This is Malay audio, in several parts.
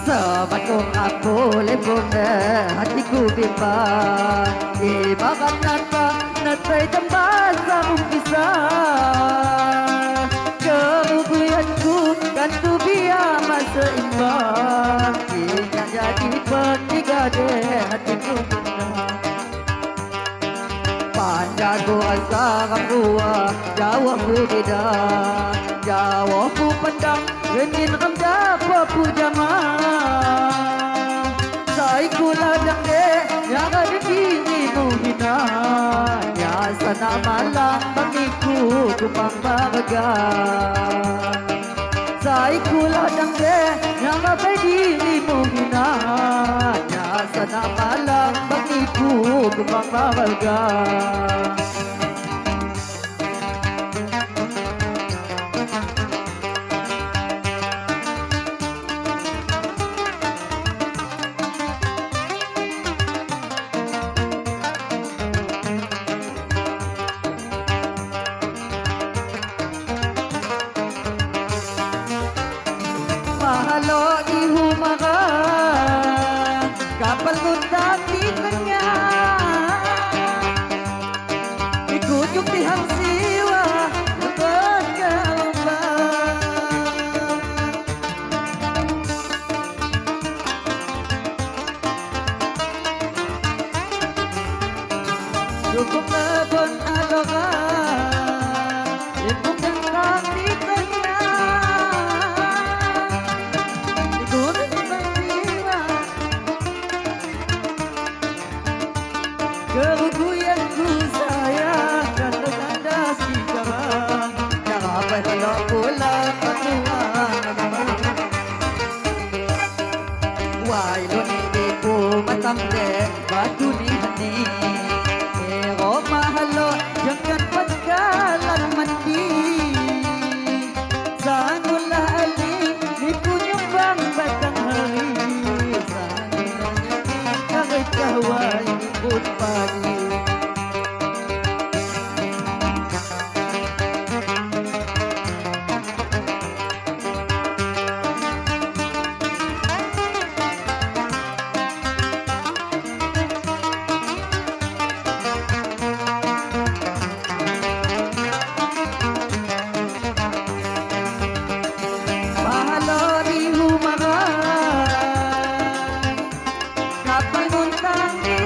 Sahabat kong aku lembona hatiku bimbang ibarat nata natai tempat sabung pisah kerugianku kan tu biar masa imbang ingat jadi bertiga deh hatiku bimbang panjang ku asa ramdua jauh ku beda jauh ku pendang Renin ramda papu jamaah Sai kula dang de yang ada dirimu hina Ya sana malam bagiku kumang marga Sai kula dang de yang ada dirimu hina Ya sana malam bagiku kumang marga Mahalo ihu maga kapal mundak di tengah ikujuk di hang siwa lepas cukup lebon aloga ikujuk tengah di tengah kerugianku saya kata kandas di jalan yang apa kalau pulang patuan wai lo ni ibu matang dek batu di hati ero mahalo jangan pangkalan mandi sangulah ali ibu nyumbang batang hari sangulah nyari kawai pun pagi mahalo di rumah kapal muntang di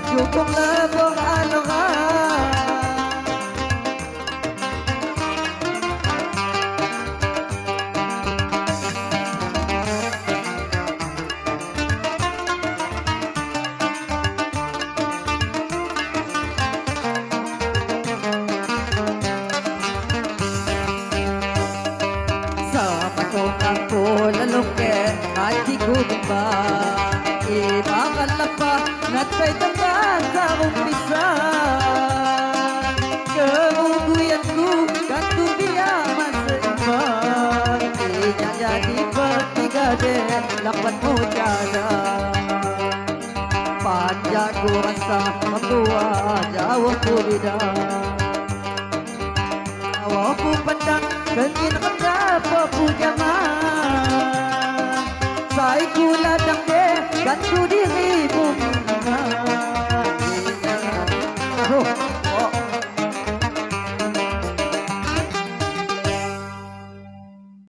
cukup lebong aloha sama kong aku laluke hatiku bimbang ibarat lapah natai tempat sarung pisah kerugianku kan tu biar masa imbang ingat jadi bertiga deh lapan mujada panjang ku rasa membuat jauh ku beda jauh ku pandang kenin rendah papu jamaah Sai kula dang de kan tu